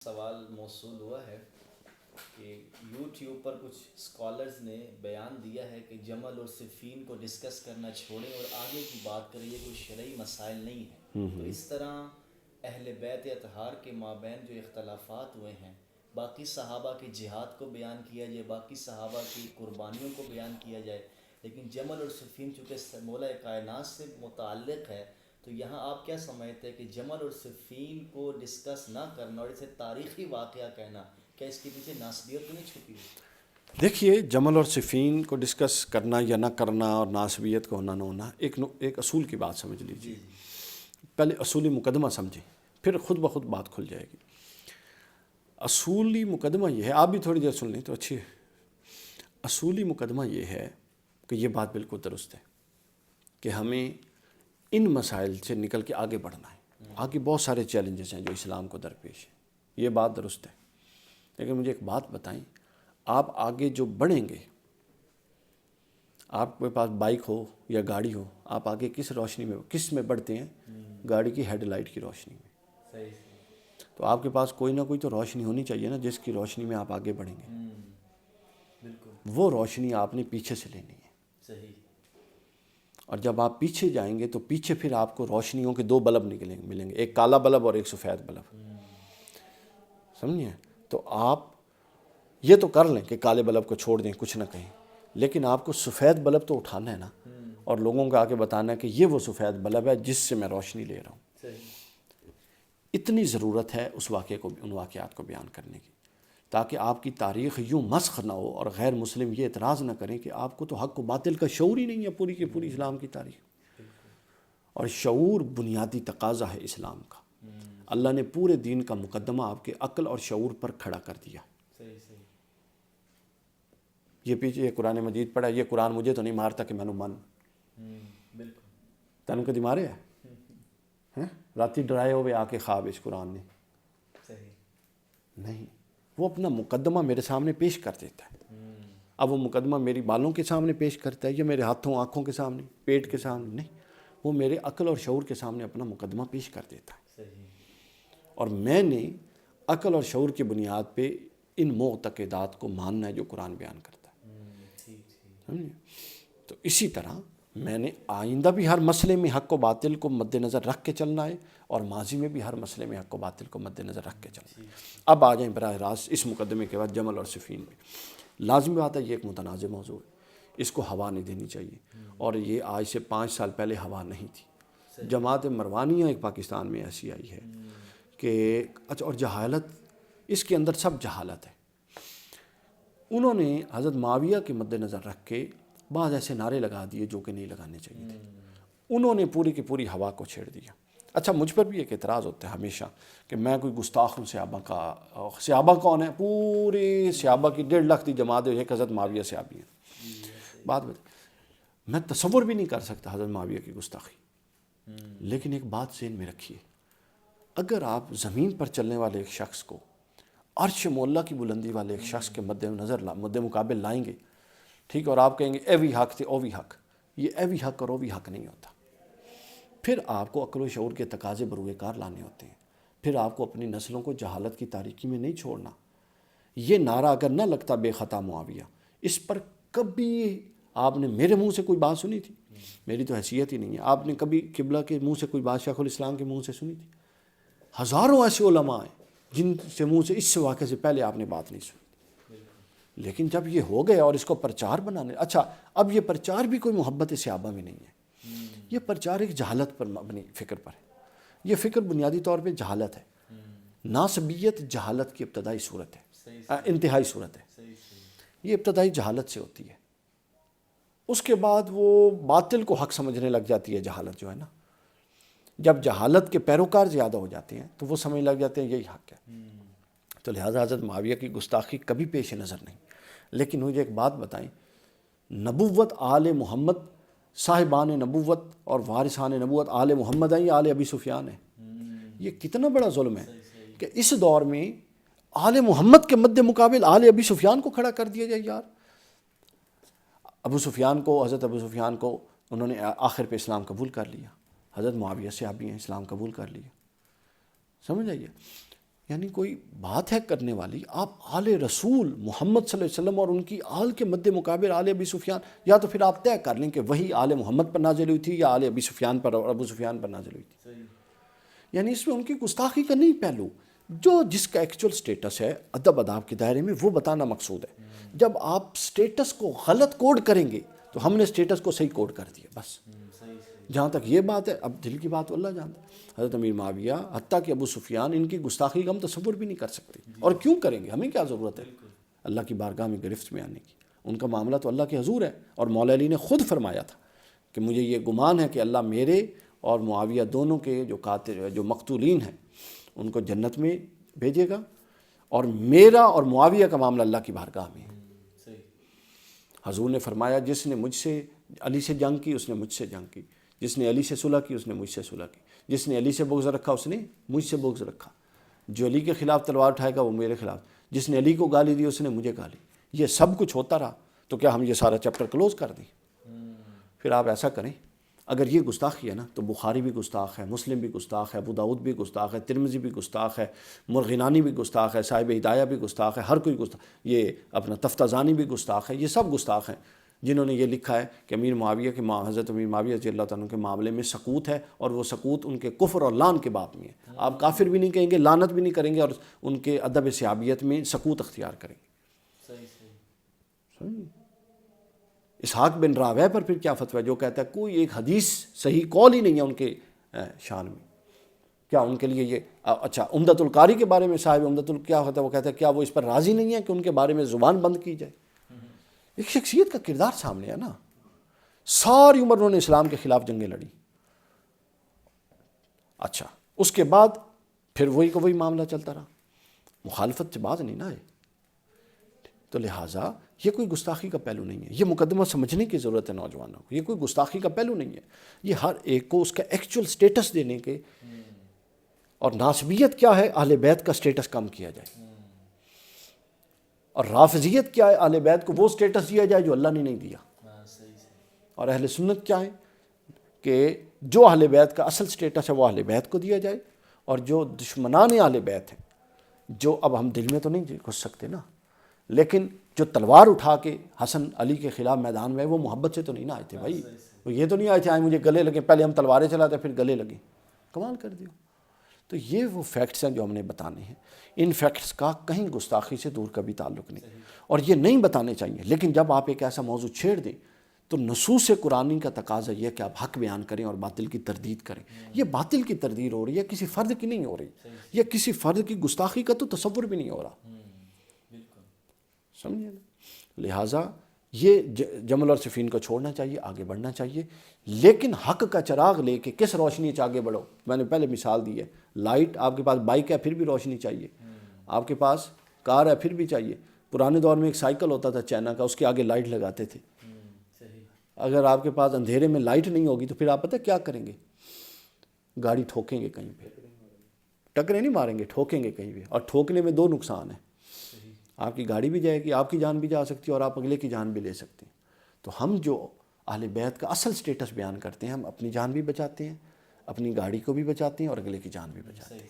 سوال موصول ہوا ہے کہ یوٹیوب پر کچھ اسکالرز نے بیان دیا ہے کہ جمل اور صفین کو ڈسکس کرنا چھوڑیں اور آگے کی بات کریں، یہ کوئی شرعی مسائل نہیں ہیں۔ تو اس طرح اہل بیت اطہار کے مابین جو اختلافات ہوئے ہیں، باقی صحابہ کی جہاد کو بیان کیا جائے، باقی صحابہ کی قربانیوں کو بیان کیا جائے، لیکن جمل اور صفین چونکہ مولا کائنات سے متعلق ہے، تو یہاں آپ کیا سمجھتے ہیں کہ جمل اور صفین کو ڈسکس نہ کرنا اور اسے تاریخی واقعہ کہنا، کیا اس کے پیچھے ناسبیت تو نہیں چھپی ہوئی؟ دیکھیے، جمل اور صفین کو ڈسکس کرنا یا نہ کرنا اور ناسبیت کو ہونا نہ ہونا ایک اصول کی بات سمجھ لیجیے۔ پہلے اصولی مقدمہ سمجھیں، پھر خود بخود بات کھل جائے گی۔ اصولی مقدمہ یہ ہے، آپ بھی تھوڑی دیر سن لیں تو اچھی ہے۔ اصولی مقدمہ یہ ہے کہ یہ بات بالکل درست ہے کہ ہمیں ان مسائل سے نکل کے آگے بڑھنا ہے۔ آگے بہت سارے چیلنجز ہیں جو اسلام کو درپیش ہیں، یہ بات درست ہے، لیکن مجھے ایک بات بتائیں، آپ آگے جو بڑھیں گے، آپ کے پاس بائک ہو یا گاڑی ہو، آپ آگے کس روشنی میں کس میں بڑھتے ہیں؟ گاڑی کی ہیڈ لائٹ کی روشنی میں۔ صحیح تو آپ کے پاس کوئی نہ کوئی تو روشنی ہونی چاہیے نا، جس کی روشنی میں آپ آگے بڑھیں گے۔ بالکل وہ روشنی آپ نے پیچھے سے لینی ہے، صحیح۔ اور جب آپ پیچھے جائیں گے تو پیچھے پھر آپ کو روشنیوں کے دو بلب ملیں گے، ایک کالا بلب اور ایک سفید بلب، سمجھیں؟ تو آپ یہ تو کر لیں کہ کالے بلب کو چھوڑ دیں، کچھ نہ کہیں، لیکن آپ کو سفید بلب تو اٹھانا ہے نا، اور لوگوں کو آ کے بتانا ہے کہ یہ وہ سفید بلب ہے جس سے میں روشنی لے رہا ہوں۔ اتنی ضرورت ہے اس واقعے کو، ان واقعات کو بیان کرنے کی، تاکہ آپ کی تاریخ یوں مسخ نہ ہو اور غیر مسلم یہ اعتراض نہ کریں کہ آپ کو تو حق و باطل کا شعور ہی نہیں ہے پوری کی پوری اسلام کی تاریخ۔ اور شعور بنیادی تقاضا ہے اسلام کا۔ اللہ نے پورے دین کا مقدمہ آپ کے عقل اور شعور پر کھڑا کر دیا۔ یہ پیچھے یہ قرآن مجید پڑھا، یہ قرآن مجھے تو نہیں مارتا کہ میں نے من تینوں کدی مارے ہے؟ راتی ڈرائے ہوئے آ کے خواب اس قرآن نے نہیں، وہ اپنا مقدمہ میرے سامنے پیش کر دیتا ہے۔ اب وہ مقدمہ میری بالوں کے سامنے پیش کرتا ہے یا میرے ہاتھوں آنکھوں کے سامنے، پیٹ کے سامنے؟ نہیں، وہ میرے عقل اور شعور کے سامنے اپنا مقدمہ پیش کر دیتا ہے، اور میں نے عقل اور شعور کی بنیاد پہ ان معتقدات کو ماننا ہے جو قرآن بیان کرتا ہے۔ تو اسی طرح میں نے آئندہ بھی ہر مسئلے میں حق و باطل کو مد نظر رکھ کے چلنا ہے، اور ماضی میں بھی ہر مسئلے میں حق و باطل کو مد نظر رکھ کے چلنا ہے۔ اب آ جائیں براہ راست اس مقدمے کے بعد جمل اور صفین میں۔ لازمی بات ہے، یہ ایک متنازع موضوع ہے، اس کو ہوا نہیں دینی چاہیے، اور یہ آج سے 5 سال پہلے ہوا نہیں تھی۔ جماعت مروانیہ ایک پاکستان میں ایسی آئی ہے کہ اچھا، اور جہالت اس کے اندر سب جہالت ہے۔ انہوں نے حضرت معاویہ کے مد نظر رکھ کے بعض ایسے نعرے لگا دیے جو کہ نہیں لگانے چاہیے تھے۔ انہوں نے پوری کی پوری ہوا کو چھیڑ دیا۔ اچھا، مجھ پر بھی ایک اعتراض ہوتا ہے ہمیشہ کہ میں کوئی گستاخ ہوں صحابہ کا۔ صحابہ کون ہے؟ پوری صحابہ کی 1.5 لاکھ کی جماعت ہے، ایک حضرت معاویہ صحابی ہیں۔ بات میں تصور بھی نہیں کر سکتا حضرت معاویہ کی گستاخی، لیکن ایک بات ذہن میں رکھیے، اگر آپ زمین پر چلنے والے ایک شخص کو عرش مولا کی بلندی والے ایک شخص کے مد مقابل لائیں گے، ٹھیک، اور آپ کہیں گے اے وی حق تھے او وی حق، یہ اے وی حق اور او وی حق نہیں ہوتا۔ پھر آپ کو عقل و شعور کے تقاضے بروئے کار لانے ہوتے ہیں، پھر آپ کو اپنی نسلوں کو جہالت کی تاریکی میں نہیں چھوڑنا۔ یہ نعرہ اگر نہ لگتا بے خطا معاویہ، اس پر کبھی آپ نے میرے منہ سے کوئی بات سنی تھی؟ میری تو حیثیت ہی نہیں ہے۔ آپ نے کبھی قبلہ کے منہ سے کوئی بات شیخ الاسلام کے منہ سے سنی تھی؟ ہزاروں ایسے علماء ہیں جن سے منہ سے اس واقعے سے پہلے آپ نے بات نہیں سنی، لیکن جب یہ ہو گیا اور اس کو پرچار بنانے، اچھا اب یہ پرچار بھی کوئی محبت صحابہ میں نہیں ہے، یہ پرچار ایک جہالت پر مبنی فکر پر ہے۔ یہ فکر بنیادی طور پہ جہالت ہے۔ ناسبیت جہالت کی ابتدائی صورت ہے، انتہائی صورت ہے، یہ ابتدائی جہالت سے ہوتی ہے۔ اس کے بعد وہ باطل کو حق سمجھنے لگ جاتی ہے جہالت جو ہے نا۔ جب جہالت کے پیروکار زیادہ ہو جاتے ہیں تو وہ سمجھ لگ جاتے ہیں یہی حق ہے۔ تو لہٰذا حضرت معاویہ کی گستاخی کبھی پیش نظر نہیں۔ لیکن مجھے ایک بات بتائیں، نبوت آل محمد، صاحبان نبوت اور وارثان نبوت آل محمد ہیں یا آل ابی سفیان ہیں؟ یہ کتنا بڑا ظلم ہے کہ اس دور میں آل محمد کے مد مقابل آل ابی سفیان کو کھڑا کر دیا جائے۔ یار، حضرت ابو سفیان کو انہوں نے آخر پہ اسلام قبول کر لیا، حضرت معاویہ صحابی ہیں، اسلام قبول کر لیا، سمجھ آئیے؟ یعنی کوئی بات ہے کرنے والی. آپ آل رسول محمد صلی اللہ علیہ وسلم اور ان کی آل کے مد مقابل آل ابی سفیان, یا تو پھر آپ طے کر لیں کہ وہی آل محمد پر نازل ہوئی تھی یا آل ابی سفیان پر اور ابو سفیان پر نازل ہوئی تھی. یعنی اس میں ان کی گستاخی کا نہیں پہلو, جو جس کا ایکچول سٹیٹس ہے ادب اداب کے دائرے میں وہ بتانا مقصود ہے. جب آپ سٹیٹس کو غلط کوڈ کریں گے تو ہم نے سٹیٹس کو صحیح کوڈ کر دیا بس. جہاں تک یہ بات ہے, اب دل کی بات اللہ جانتا ہے. حضرت امیر معاویہ حتیٰ کہ ابو سفیان ان کی گستاخی کا ہم تصور بھی نہیں کر سکتے, اور کیوں کریں گے, ہمیں کیا ضرورت ہے اللہ کی بارگاہ میں گرفت میں آنے کی. ان کا معاملہ تو اللہ کے حضور ہے, اور مولا علی نے خود فرمایا تھا کہ مجھے یہ گمان ہے کہ اللہ میرے اور معاویہ دونوں کے جو قاتل جو مقتولین ہیں ان کو جنت میں بھیجے گا, اور میرا اور معاویہ کا معاملہ اللہ کی بارگاہ میں ہے. حضور نے فرمایا جس نے مجھ سے علی سے جنگ کی اس نے مجھ سے جنگ کی, جس نے علی سے صلح کی اس نے مجھ سے صلح کی, جس نے علی سے بغض رکھا اس نے مجھ سے بغض رکھا, جو علی کے خلاف تلوار اٹھائے گا وہ میرے خلاف, جس نے علی کو گالی دی اس نے مجھے گالی. یہ سب کچھ ہوتا رہا تو کیا ہم یہ سارا چیپٹر کلوز کر دیں؟ پھر آپ ایسا کریں, اگر یہ گستاخی ہے نا تو بخاری بھی گستاخ ہے, مسلم بھی گستاخ ہے, ابو داؤد بھی گستاخ ہے, ترمذی بھی گستاخ ہے, مرغینانی بھی گستاخ ہے, صاحب ہدایہ بھی گستاخ ہے, ہر کوئی گستاخ, یہ اپنا تفتازانی بھی گستاخ ہے. یہ سب گستاخ ہیں جنہوں نے یہ لکھا ہے کہ امیر معاویہ کے حضرت امیر معاویہ رضی اللہ تعالیٰ کے معاملے میں سقوط ہے, اور وہ سقوط ان کے کفر اور لعن کے باب میں ہے. آپ کافر بھی نہیں کہیں گے, لعنت بھی نہیں کریں گے, اور ان کے ادب صحابیت میں سقوط اختیار کریں گے. اسحاق بن راویہ پر پھر کیا فتویٰ جو کہتا ہے کوئی ایک حدیث صحیح قول ہی نہیں ہے ان کے شان میں, کیا ان کے لیے یہ اچھا عمدۃ القاری کے بارے میں صاحب عمدۃ کیا ہوتا ہے, وہ کہتا ہے کیا وہ اس پر راضی نہیں ہے کہ ان کے بارے میں زبان بند کی جائے. ایک شخصیت کا کردار سامنے ہے نا, ساری عمر انہوں نے اسلام کے خلاف جنگیں لڑی. اچھا اس کے بعد پھر وہی کو وہی معاملہ چلتا رہا, مخالفت سے بات نہیں نہ آئے. تو لہٰذا یہ کوئی گستاخی کا پہلو نہیں ہے, یہ مقدمہ سمجھنے کی ضرورت ہے نوجوانوں کو. یہ کوئی گستاخی کا پہلو نہیں ہے, یہ ہر ایک کو اس کا ایکچول سٹیٹس دینے کے, اور ناسبیت کیا ہے اہل بیت کا سٹیٹس کم کیا جائے, اور رافضیت کیا ہے اہل بیت کو وہ سٹیٹس دیا جائے جو اللہ نے نہیں دیا. اور اہل سنت کیا ہے کہ جو اہل بیت کا اصل سٹیٹس ہے وہ اہل بیت کو دیا جائے, اور جو دشمنان اہل بیت ہیں, جو اب ہم دل میں تو نہیں گھس سکتے نا, لیکن جو تلوار اٹھا کے حسن علی کے خلاف میدان میں وہ محبت سے تو نہیں نہ آئے تھے بھائی, وہ یہ تو نہیں آئے تھے آئے مجھے گلے لگے, پہلے ہم تلواریں چلاتے پھر گلے لگے, کمال کر دیو. تو یہ وہ فیکٹس ہیں جو ہم نے بتانے ہیں. ان فیکٹس کا کہیں گستاخی سے دور کا بھی تعلق نہیں, اور یہ نہیں بتانے چاہیے. لیکن جب آپ ایک ایسا موضوع چھیڑ دیں تو نصوص قرآنی کا تقاضا یہ ہے کہ آپ حق بیان کریں اور باطل کی تردید کریں. یہ باطل کی تردید ہو رہی ہے, کسی فرد کی نہیں ہو رہی, یا کسی فرد کی گستاخی کا تو تصور بھی نہیں ہو رہا, سمجھے نا. لہٰذا یہ جمل اور صفین کو چھوڑنا چاہیے, آگے بڑھنا چاہیے, لیکن حق کا چراغ لے کے کس روشنی سے آگے بڑھو. میں نے پہلے مثال دی ہے, لائٹ, آپ کے پاس بائک ہے پھر بھی روشنی چاہیے, آپ کے پاس کار ہے پھر بھی چاہیے. پرانے دور میں ایک سائیکل ہوتا تھا چائنا کا, اس کے آگے لائٹ لگاتے تھے. اگر آپ کے پاس اندھیرے میں لائٹ نہیں ہوگی تو پھر آپ پتہ کیا کریں گے, گاڑی ٹھوکیں گے کہیں پہ, ٹکرے نہیں ماریں گے, ٹھوکیں گے کہیں پہ. اور ٹھوکنے میں دو نقصان ہیں, آپ کی گاڑی بھی جائے گی, آپ کی جان بھی جا سکتی ہے, اور آپ اگلے کی جان بھی لے سکتے ہیں. تو ہم جو اہل بیت کا اصل سٹیٹس بیان کرتے ہیں, ہم اپنی جان بھی بچاتے ہیں, اپنی گاڑی کو بھی بچاتے ہیں, اور اگلے کی جان بھی بچاتے ہیں.